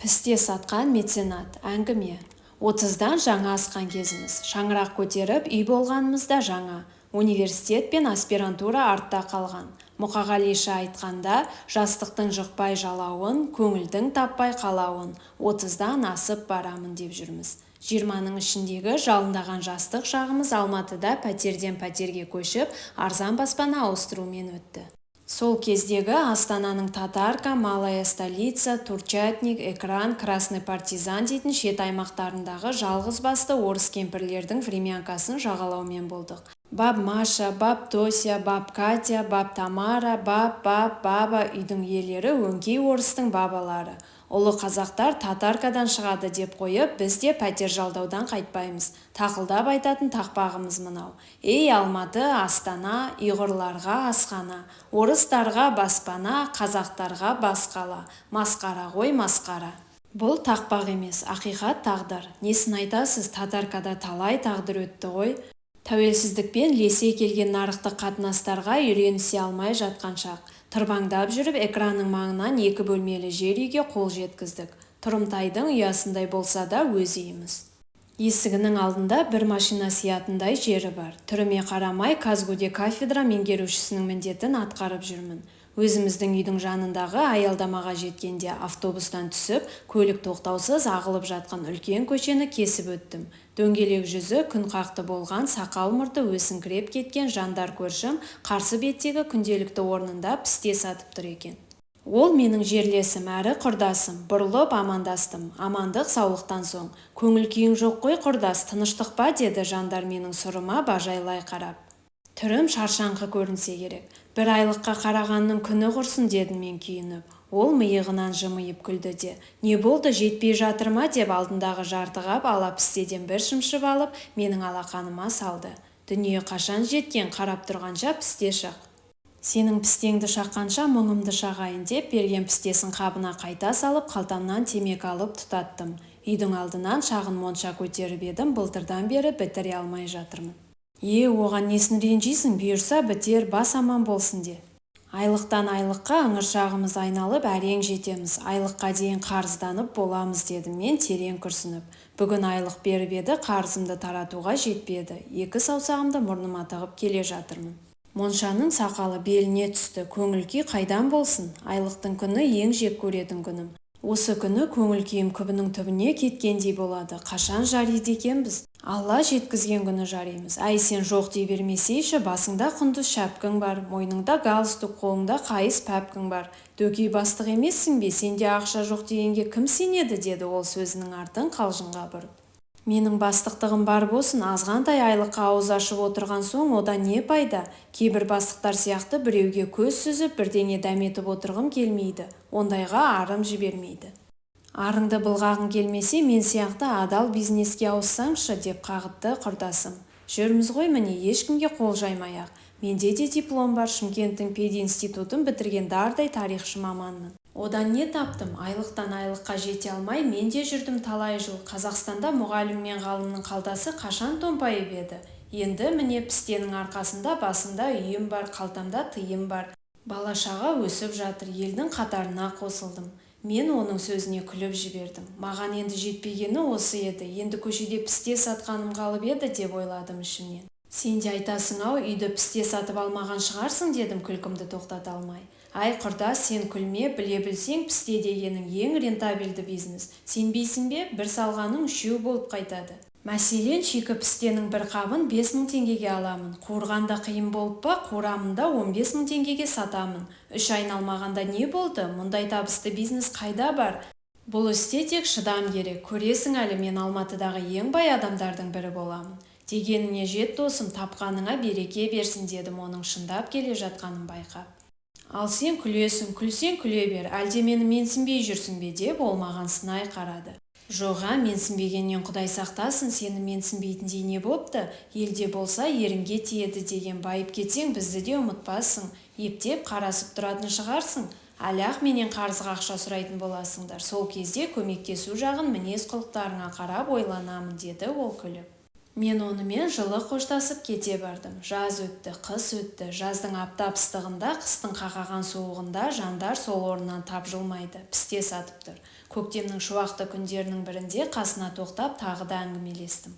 Пісте сатқан меценат. Әңгіме. 30-дан жаңа асқан кезіміз. Шаңырақ көтеріп үй болғанымызда жаңа. Университет пен аспирантура артта қалған. Мұқағалиша айтқанда, жастықтың жұқпай жалауын, көңілдің таппай қалауын, 30-дан асып барамын деп жүрміз. 20-ның ішіндегі жалындаған жастық шағымыз Алматыда пәтерден пәтерге көшіп, арзан баспана ауыстырумен өтті. Сол кездегі Астананың Татарка, Малая столица, Турчатник, Экран, Красный партизан дейтін шет аймақтарындағы жалғыз басты орыс кемпірлердің времянкасын жағалаумен болдық. Баб Маша, баб Тося, баб Катя, баб Тамара, баба үйдің иелері өңкей орыстың бабалары. Ұлы қазақтар Татаркадан шығады деп қойып, біз де пәтер жалдаудан қайтпаймыз. Тақылдап айтатын тақпағымыз мынау. Ей Алматы, Астана, ұйғырларға асхана, орыстарға баспана, қазақтарға басқала. Масқара ғой, масқара. Бұл тақпақ емес, ақиқат тағдыр. Несін айтасыз, Татаркада талай тағдыр өтті ғой. Тәуелсіздікпен лесе келген нарықтық қатынастарға үйренісе алмай жатқан шақ. Тырбаңдап жүріп экранның маңынан 2 бөлмелі жер үйге қол жеткіздік. Тұрымтайдың ұясындай болса да өз үйіміз. Есігінің алдында бір машина сиятындай жері бар. Түріме қарамай Казгуде кафедра меңгерушісінің міндетін атқарып жүрмін. Өзіміздің үйдің жанындағы аялдамаға жеткенде автобустан түсіп, көлік тоқтаусыз ағылып жатқан үлкен көшені кесіп өттім. Дөңгелек жүзі күн қақты болған сақал мұрты өсіңкіреп кеткен жандар көршім қарсы беттегі күнделікті орнында пісте сатып тұр екен. Ол менің жерлесім, әрі құрдасым. Бұрылып амандастым. Амандық саулықтан соң. Көңіл күйің жоқ қой құрдас, тыныштық па деді жандар менің сұрыма бажайлай қарап. Түрім шаршаңқы көрінсе керек. 1 айлыққа қарағанның күні құрсын дедім мен күйініп. Ол миығынан жымиып күлді де. Не болды, жетпей жатыр ма деп алдындағы жартығап ала пістеден бір шымшып алып, менің алақаныма салды. Дүние қашан жеткен, қарап тұрғанша пісте шақ. Сенің пістеңді шаққанша мұңымды шағайын деп берген пістесін қабына қайта салып, қалтамнан темекі алып тұтаттым. Үйдің алдынан шағын монша көтеріп едім, былтырдан бері бітіре алмай жатырмын. Оған несін ренжисің, бұйырса бітер, бас аман болсын де. Айлықтан айлыққа ыңыршағымыз айналып әрең жетеміз. Айлыққа дейін қарызданып боламыз дедім мен терең күрсініп. Бүгін айлық беріп еді, қарызымды таратуға жетпеді. 2 саусағымды мұрныма тығып келе жатырмын. Моншаның сақалы беліне түсті. Көңіл күй қайдан болсын? Айлықтың күні ең жек көретін күнім. Осы күні көңіл күйім күбінің түбіне кеткендей болады. Қашан жариды екенбіз? Алла жеткізген күні жаримыз. Әй сен жоқ дей бермесейші, басыңда құндыз шәпкің бар, мойныңда галстук, қолыңда қайыс пәпкің бар. Дөкей бастық емессің бе? Сенде ақша жоқ дегенге кім сенеді, деді ол сөзінің артын қалжыңға бұрып. Менің бастықтығым бар болсын, азғантай айлыққа ауыз ашып отырған соң одан не пайда? Кейбір бастықтар сияқты біреуге көз сүзіп, бірдеңе дәметіп отырғым келмейді. Ондайға арым жібермейді. Арыңды былғағың келмесе, мен сияқты адал бизнеске ауыссаңшы, деп қағытты құрдасым. Жүрміз ғой міне, ешкімге қол жаймай-ақ. Менде де диплом бар, Шымкенттің пединститутын бітірген дардай тарихшы маманмын. Одан не таптым? Айлықтан айлыққа жете алмай, мен де жүрдім талай жыл. Қазақстанда мұғалім мен ғалымның қалтасы қашан томпайып еді. Енді міне пістенің арқасында басымда үйім бар, қалтамда тыйым бар. Бала-шаға өсіп жатыр, елдің қатарына қосылдым. Мен оның сөзіне күліп жібердім. Маған енді жетпегені осы еді. Енді көшеде пісте сатқаным қалып еді деп ойладым ішімнен. Сен де айтасың-ау, үйді пісте сатып алмаған шығарсың, дедім күлкімді тоқтата алмай. Ай құрдас, сен күлме, біле білсең пісте дегенің ең рентабельді бизнес. Сенбейсің бе? Бір салғаның 3 болып қайтады. Мәселен, шикі пістенің бір қабын 5000 теңгеге аламын. Қуырғанда қиын болып па, қурамында 15000 теңгеге сатамын. 3 айналмағанда не болды? Мұндай табысты бизнес қайда бар? Бұл істе тек шыдам керек. Көресің әлі, мен Алматыдағы ең бай адамдардың бірі боламын. Дегеніңе жет досым, тапқаныңа береке берсін, дедім оның шындап келе жатқанын байқап. Ал сен күлесің, күлсең күле бер, әлде мені менсінбей жүрсің бе, деп ол маған сынай қарады. Жоға, менсінбегеннен Құдай сақтасын, сені менсінбейтіндей не бопты? Елде болса ерінге тиеді деген, байып кетсең бізді де ұмытпассың, ептеп қарасып тұратын шығарсың. Әлі-ақ менен қарызға ақша сұрайтын боласыңдар. Сол кезде көмектесу жағын мінез құлықтарыңа қарап ойланамын, деді ол күліп. Мен онымен жылы қоштасып кете бардым. Жаз өтті, қыс өтті. Жаздың аптап ыстығында, қыстың қақаған суығында жандар сол орнынан тапжылмайды, пісте сатып тұр. Көктемнің шуақты күндерінің бірінде қасына тоқтап тағы да әңгімелестім.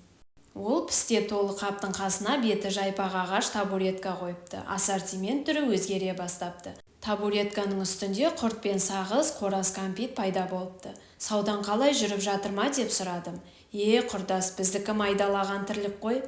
Ол пісте толы қаптың қасына беті жайпақ ағаш табуретка қойыпты. Ассортимент түрі өзгере бастапты. Табуретканың үстінде құрт пен сағыз, қораз кәмпит пайда болыпты. Саудан қалай жүріп жатыр ма деп сұрадым. Құрдас, біздікі майдалаған тірлік қой.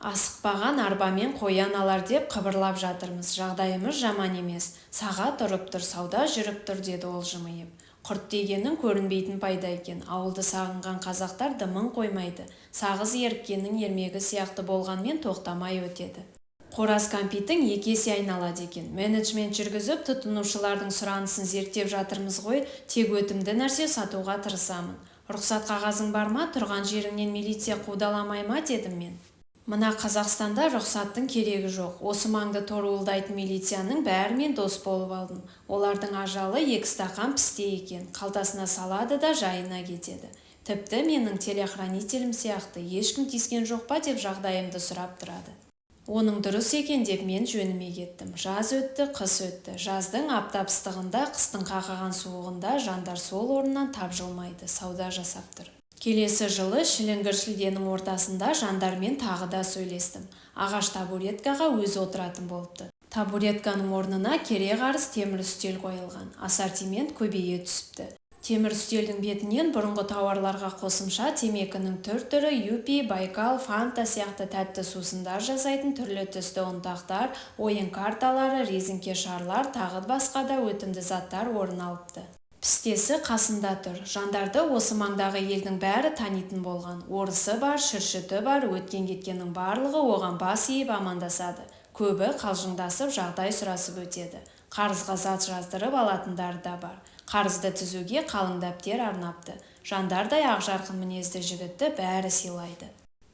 Асықпаған арбамен қоян алар деп қыбырлап жатырмыз. Жағдайымыз жаман емес. Сағат ұрып тұр, сауда жүріп тұр, деді ол жымиып. Құрт дегеннің көрінбейтін пайда екен. Ауылды сағынған қазақтар дымын қоймайды. Сағыз еріккеннің ермегі сияқты болғанмен тоқтамай өтеді. Қораз кәмпиттің 2 есе айналады екен. Менеджмент жүргізіп, тұтынушылардың сұранысын зерттеп жатырмыз ғой, тек өтімді нәрсе сатуға тырысамын. Рұқсат қағазың бар ма, тұрған жеріңнен милиция қудаламай ма, дедім мен. Мына Қазақстанда рұқсаттың керегі жоқ. Осы маңды торуылдайтын милицияның бәрімен дос болып алдым. Олардың ажалы 2 стақан пісте екен. Қалтасына салады да жайына кетеді. Тіпті менің телеохранителім сияқты ешкім тиіскен жоқ па деп жағдайымды сұрап тұрады. Оның дұрыс екен деп мен жөніме кеттім. Жаз өтті, қыс өтті. Жаздың аптап ыстығында, қыстың қақаған суығында жандар сол орнынан тапжылмайды, сауда жасап тұр. Келесі жылы шіліңгір шілденің ортасында жандармен тағы да сөйлестім. Ағаш табуреткаға өзі отыратын болыпты. Табуретканың орнына кере-қарыс темір үстел қойылған. Ассортимент көбейе түсіпті. Темір үстелдің бетінен бұрынғы тауарларға қосымша темекінің түр-түрі, юпи, байкал, фанта сияқты тәтті сусындар жасайтын түрлі түсті ұнтақтар, ойын карталары, резинке шарлар, тағы басқа да өтімді заттар орын алыпты. Пістесі қасында тұр. Жандарды осы маңдағы елдің бәрі танитын болған. Орысы бар, шүршіті бар, өткен-кеткеннің барлығы оған бас иіп амандасады. Көбі қалжыңдасып, жағдай сұрасып өтеді. Қарызға зат жаздырып алатындары да бар. Қарызды түзуге қалың дәптер арнапты. Жандардай ақжарқын мінезді жігітті бәрі сыйлайды.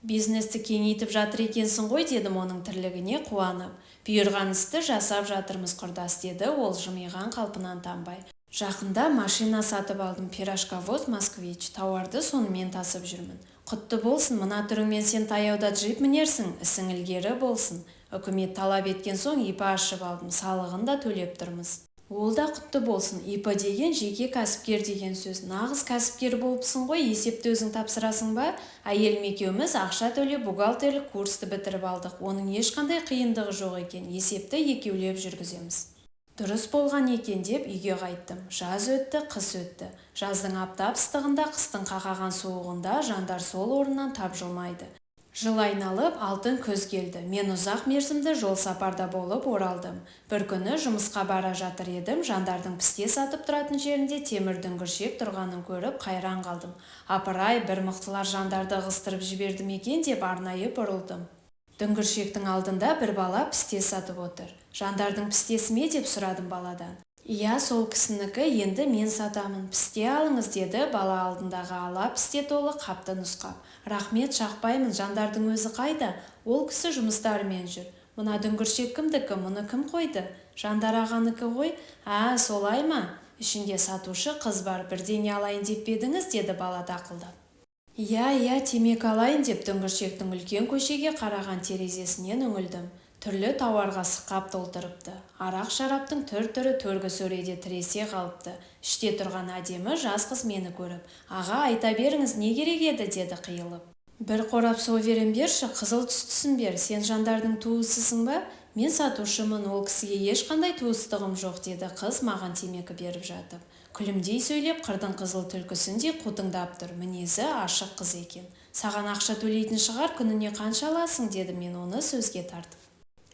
Бизнесті кеңейтіп жатыр екенсің ғой, дедім оның тірлігіне қуанып. Бұйырған істі жасап жатырмыз, құрдас, деді ол жымиған қалпынан танбай. Жақында машина сатып алдым, пирожковоз москвич, тауарды сонымен тасып жүрмін. Құтты болсын, мына түріңмен сен таяуда джип мінерсің, ісің ілгері болсын. Үкімет талап еткен соң ипа ашып алдым, салығын да төлеп тұрмыз. Ол да құтты болсын. ИП деген жеке кәсіпкер деген сөз. Нағыз кәсіпкер болыпсың ғой, есепті өзің тапсырасың ба? Әйелім екеуміз ақша төлеп бухгалтерлік курсты бітіріп алдық. Оның ешқандай қиындығы жоқ екен. Есепті екеулеп жүргіземіз. Дұрыс болған екен деп үйге қайттым. Жаз өтті, қыс өтті. Жаздың аптап ыстығында, қыстың қақаған суығында жандар сол орнынан тапжылмайды. Жыл айналып, алтын көз келді. Мен ұзақ мерзімді жол сапарда болып оралдым. Бір күні жұмысқа бара жатыр едім, жандардың пісте сатып тұратын жерінде темір дүңгіршек тұрғанын көріп қайран қалдым. Апырай, бір мықтылар жандарды ығыстырып жіберді ме екен деп арнайы бұрылдым. Дүңгіршектің алдында бір бала пісте сатып отыр. Жандардың пістесі ме деп сұрадым баладан. Иә, сол кісінікі, енді мен сатамын, пісте алыңыз, деді бала алдындағы ала пісте толы қапты нұсқап. Рахмет, шақпаймын, жандардың өзі қайда? Ол кісі жұмыстарымен жүр. Мына дүңгіршек кімдікі, мұны кім қойды? Жандар ағаныкі ғой? Солай ма? Ішінде сатушы қыз бар, бірдеңе алайын деп едіңіз, деді бала тақылдап. Иә, темек алайын деп дүңгіршектің үлкен көшеге қараған терезесінен үңілдім. Түрлі тауарға сықап толтырыпты. Арақ шараптың түр-түрі төргі сөреде тіресе қалыпты. Іште тұрған әдемі жас қыз мені көріп, аға, айта беріңіз, не керек еді, деді қиылып. Бір қорап соверен берші, қызыл түстісін бер, сен жандардың туысысың ба? Мен сатушымын, ол кісіге ешқандай туыстығым жоқ, деді қыз маған темекі беріп жатып. Күлімдей сөйлеп, қырдың қызыл түлкісіндей қутыңдап тұр, мінезі ашық қыз екен. Саған ақша төлейтін шығар, күніне қанша аласың, деді мен оны сөзге тартып.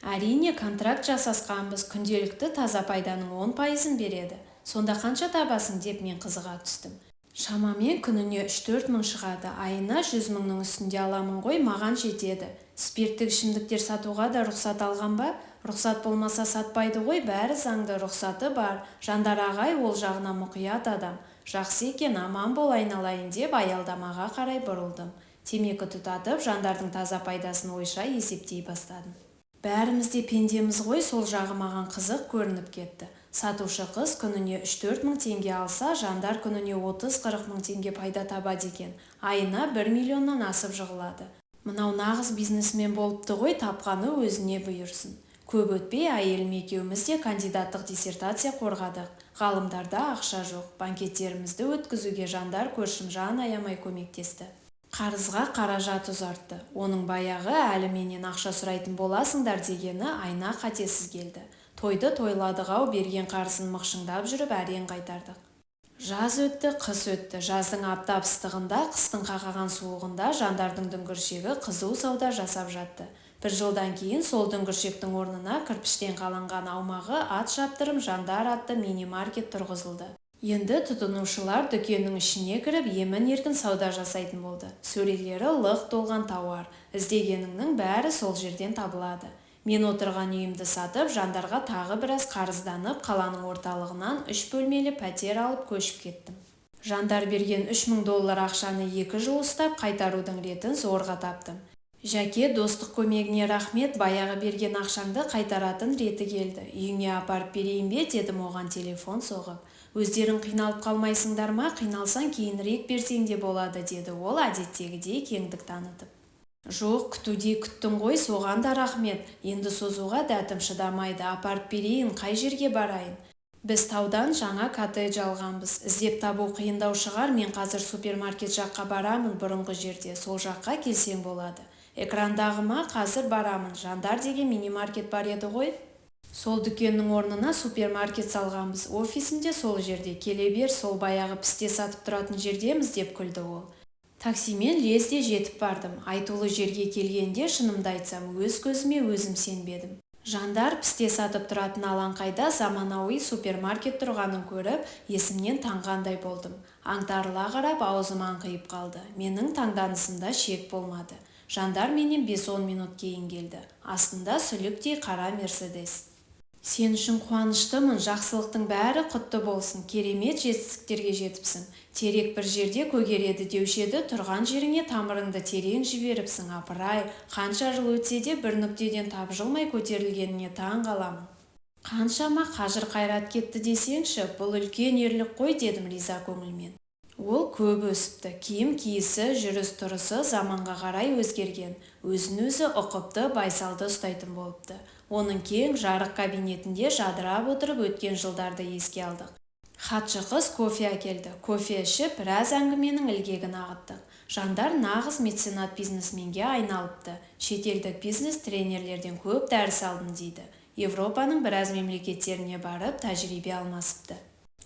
Әрине, контракт жасасқанбыз, күнделікті таза пайданың 10%-ын береді. Сонда қанша табасың деп мен қызыға түстім. Шамамен күніне 3-4 мың шығады, айына 100 мыңның үстінде аламын ғой, маған жетеді. Спирттік ішімдіктер сатуға да рұқсат алған ба? Рұқсат болмаса сатпайды ғой, бәрі заңды, рұқсаты бар. Жандар ағай ол жағына мұқият адам. Жақсы екен, аман бол айналайын деп аялдамаға қарай бұрылдым. Темекі тұтатып, жандардың таза пайдасын ойша есептей бастадым. Бәріміз де пендеміз ғой, сол жағы маған қызық көрініп кетті. Сатушы қыз күніне 3-4 мың теңге алса, жандар күніне 30-40 мың теңге пайда табады екен. Айына 1 миллионнан асып жығылады. Мынау нағыз бизнесмен болыпты ғой, тапқаны өзіне бұйырсын. Көп өтпей әйелім екеуміз де кандидаттық диссертация қорғадық. Ғалымдарда ақша жоқ. Банкеттерімізді өткізуге Жандар көршім жан аямай көмектесті. Қарызға қаражат ұзартты. Оның баяғы әлі менен ақша сұрайтын боласыңдар дегені айна қатесіз келді. Тойды тойладық-ау, берген қарызын мықшыңдап жүріп әрең қайтардық. Жаз өтті, қыс өтті. Жаздың аптап ыстығында, қыстың қақаған суығында Жандардың дүңгіршегі қызу сауда жасап жатты. Бір жылдан кейін сол дүңгіршектің орнына кірпіштен қаланған аумағы ат шаптырым Жандар атты мини-маркет тұрғызылды. Енді тұтынушылар дүкеннің ішіне кіріп емін-еркін сауда жасайтын болды. Сөрелері лық толған тауар. Іздегеніңнің бәрі сол жерден табылады. Мен отырған үйімді сатып, Жандарға тағы біраз қарызданып, қаланың орталығынан 3 бөлмелі пәтер алып көшіп кеттім. Жандар берген $3000 ақшаны 2 жыл ұстап, қайтарудың ретін зорға таптым. Жәке, достық көмегіне рахмет, баяғы берген ақшаңды қайтаратын реті келді. Үйіңе апарып берейін бе, дедім оған телефон соғып. Өздерің қиналып қалмайсыңдар ма, қиналсаң кейінірек берсең де болады, деді ол әдеттегідей кеңдік танытып. Жоқ, күтуде күттің ғой, соған да рахмет. Енді созуға дәтім шыдамайды, апарып берейін, қай жерге барайын? Біз таудан жаңа коттедж алғанбыз. Іздеп табу қиындау шығар, мен қазір супермаркет жаққа барамын, бұрынғы жерде, сол жаққа келсең болады. Экрандағыма қазір барамын. Жандар деген мини-маркет бар еді ғой. Сол дүкеннің орнына супермаркет салғанбыз. Офисімде сол жерде, келе бер, сол баяғы пісте сатып тұратын жердеміз, деп күлді ол. Таксимен лезде жетіп бардым. Айтулы жерге келгенде, шынымды айтсам, өз көзіме өзім сенбедім. Жандар пісте сатып тұратын алаңқайда заманауи супермаркет тұрғанын көріп, есімнен таңғандай болдым. Аңтарыла қарап, аузым аңқиып қалды. Менің таңданысымда шек болмады. Жандар менен 5-10 минут кейін келді. Астында сүліктей қара Мерседес. Сен үшін қуаныштымын, жақсылықтың бәрі құтты болсын, керемет жетістіктерге жетіпсің. Терек бір жерде көгереді деушеді, тұрған жеріңе тамырыңды терең жіберіпсің, апырай. Қанша жыл өтсе де бір нүктеден тапжылмай көтерілгеніне таң қаламын. Қаншама қажыр қайрат кетті десеңші, бұл үлкен ерлік қой, дедім риза көңілмен. Ол көп өсіпті, киім киісі, жүріс-тұрысы заманға қарай өзгерген, өзін-өзі ұқыпты, байсалды ұстайтын болыпты. Оның кең жарық кабинетінде жадырап отырып өткен жылдарды еске алдық. Хатшы қыз кофе әкелді. Кофе ішіп, біраз әңгіменің ілгегін ағыттық. Жандар нағыз меценат бизнесменге айналыпты. Шетелдік бизнес тренерлерден көп дәріс алдым дейді. Европаның біраз мемлекеттеріне барып, тәжірибе алмасыпты.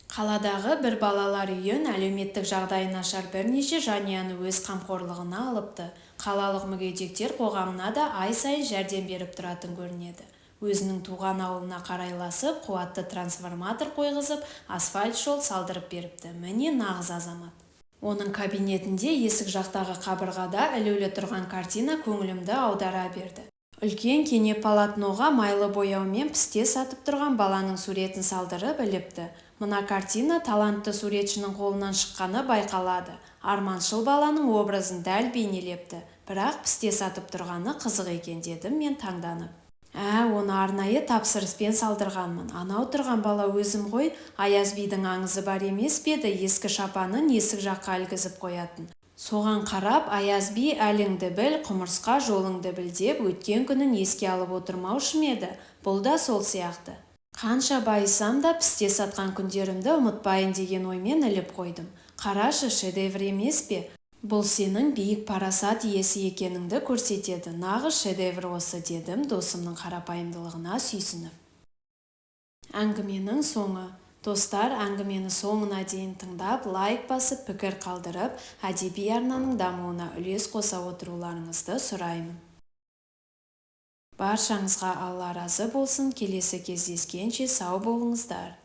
Қаладағы бір балалар үйін әлеуметтік жағдайы нашар бірнеше жанұяны өз қамқорлығына алыпты. Қалалық мүгедектер қоғамына да ай сайын жәрдем беріп тұратын көрінеді. Өзінің туған ауылына қарайласып, қуатты трансформатор қойғызып, асфальт жол салдырып беріпті. Міне нағыз азамат. Оның кабинетінде есік жақтағы қабырғада ілулі тұрған картина көңілімді аудара берді. Үлкен кене полотноға майлы бояумен пісте сатып тұрған баланың суретін салдырып іліпті. Мына картина талантты суретшінің қолынан шыққаны байқалады. Арманшыл баланың образын дәл бейнелепті. Бірақ пісте сатып тұрғаны қызық екен, дедім мен таңданып. Оны арнайы тапсырыспен салдырғанмын. Анау тұрған бала өзім ғой, Аяз бидің аңызы бар емес пе еді, ескі шапанын есік жаққа ілгізіп қоятын. Соған қарап, Аяз би әліңді біл, құмырсқа жолыңды біл деп өткен күнін еске алып отырмаушы ма еді? Бұл да сол сияқты. Қанша байысам да пісте сатқан күндерімді ұмытпайын деген оймен іліп қойдым. Қарашы, шедевр емес пе? Бұл сенің биік парасат иесі екеніңді көрсетеді. Нағыз шедевр осы, дедім досымның қарапайымдылығына сүйсініп. Әңгіменің соңы. Достар, әңгімені соңына дейін тыңдап, лайк басып, пікір қалдырып, әдеби арнаның дамуына үлес қоса отыруларыңызды сұраймын. Баршаңызға Алла разы болсын, келесі кездескенше сау болыңыздар.